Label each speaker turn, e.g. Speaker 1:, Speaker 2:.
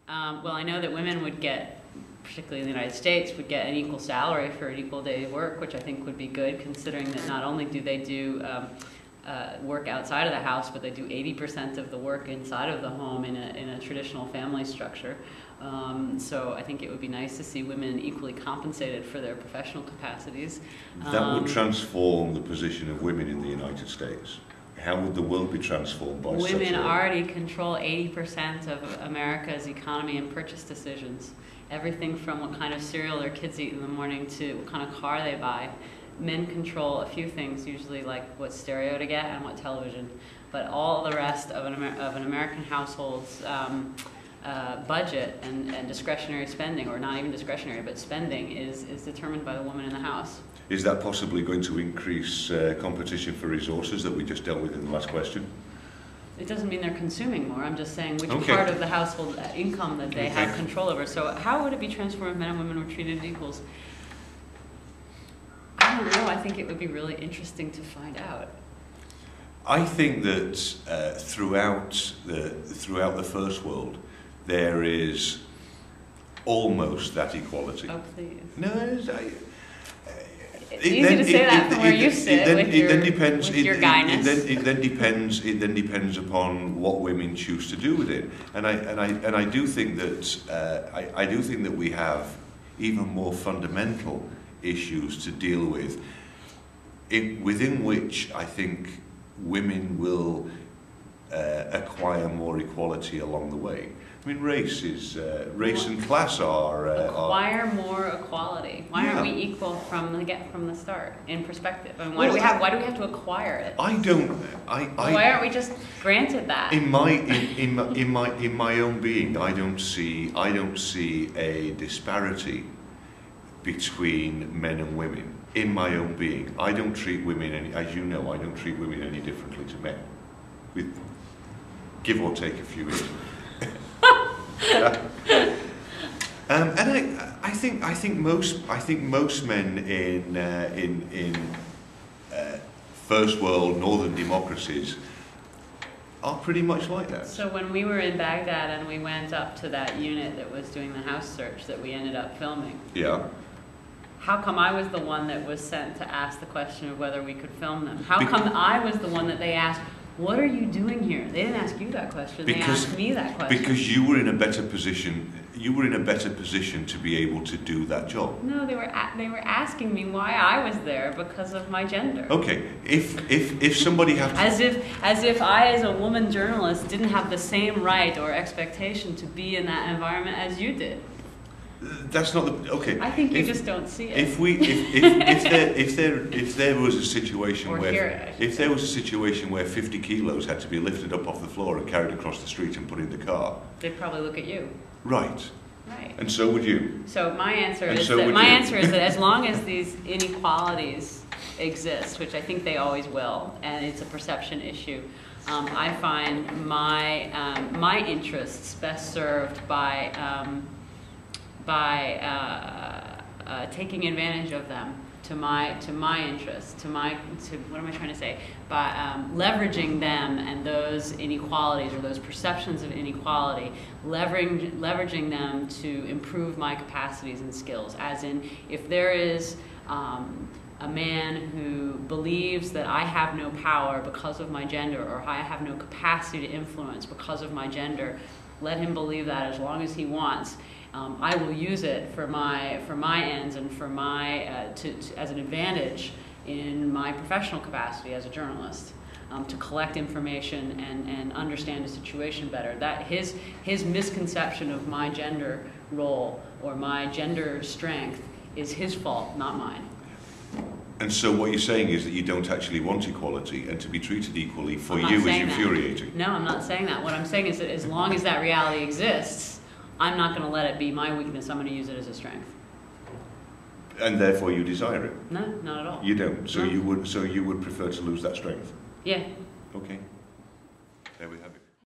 Speaker 1: Well, I know that women would get, particularly in the United States, would get an equal salary for an equal day of work, which I think would be good, considering that not only do they do work outside of the house, but they do 80% of the work inside of the home in a traditional family structure. So I think it would be nice to see women equally compensated for their professional capacities.
Speaker 2: That would transform the position of women in the United States. How would the world be transformed by such a...
Speaker 1: Women already control 80% of America's economy and purchase decisions. Everything from what kind of cereal their kids eat in the morning to what kind of car they buy. Men control a few things, usually like what stereo to get and what television. But all the rest of an American household's budget and discretionary spending, or not even discretionary, but spending, is determined by the woman in the house.
Speaker 2: Is that possibly going to increase competition for resources that we just dealt with in the last question?
Speaker 1: It doesn't mean they're consuming more. I'm just saying which part of the household income that they have control over. So how would it be transformed if men and women were treated as equals? I don't know. I think it would be really interesting to find out.
Speaker 2: I think that throughout the first world, there is almost that equality.
Speaker 1: Oh, please.
Speaker 2: No,
Speaker 1: it's easy to say that from where you sit with your guyness.
Speaker 2: It then depends upon what women choose to do with it, and I do think that we have even more fundamental issues to deal with, within which I think women will acquire more equality along the way. I mean, race and class are
Speaker 1: acquire more equality. Why aren't we equal from the start in perspective? I mean, why do we have to acquire it?
Speaker 2: Why
Speaker 1: aren't we just granted that?
Speaker 2: In my own being, I don't see a disparity between men and women. In my own being, I don't treat women as you know, I don't treat women any differently to men, with give or take a few years. And I think most men in first world northern democracies are pretty much like that.
Speaker 1: So when we were in Baghdad and we went up to that unit that was doing the house search that we ended up filming.
Speaker 2: Yeah.
Speaker 1: How come I was the one that was sent to ask the question of whether we could film them? How come I was the one that they asked, what are you doing here? They didn't ask you that question. They asked me that question.
Speaker 2: Because you were in a better position. You were in a better position to be able to do that job.
Speaker 1: No, they were asking me why I was there because of my gender.
Speaker 2: Okay, if somebody had to...
Speaker 1: as if I, as a woman journalist, didn't have the same right or expectation to be in that environment as you did.
Speaker 2: That's not the okay.
Speaker 1: I think you just don't see it.
Speaker 2: If there was a situation
Speaker 1: if
Speaker 2: there was a situation where 50 kilos had to be lifted up off the floor and carried across the street and put in the car,
Speaker 1: they'd probably look at you.
Speaker 2: Right.
Speaker 1: Right.
Speaker 2: And so would you.
Speaker 1: So my answer is that as long as these inequalities exist, which I think they always will, and it's a perception issue, I find my interests best served by taking advantage of them to my interests, what am I trying to say? By leveraging them and those inequalities or those perceptions of inequality, leveraging them to improve my capacities and skills. As in, if there is a man who believes that I have no power because of my gender, or I have no capacity to influence because of my gender, let him believe that as long as he wants. I will use it for my ends and for my as an advantage in my professional capacity as a journalist, to collect information and understand a situation better. That his misconception of my gender role or my gender strength is his fault, not mine.
Speaker 2: And so what you're saying is that you don't actually want equality, and to be treated equally for you is infuriating.
Speaker 1: No, I'm not saying that. What I'm saying is that as long as that reality exists, I'm not going to let it be my weakness. I'm going to use it as a strength.
Speaker 2: And therefore you desire it?
Speaker 1: No, not at all.
Speaker 2: You don't? So
Speaker 1: no.
Speaker 2: you would prefer to lose that strength?
Speaker 1: Yeah.
Speaker 2: Okay. There we have it.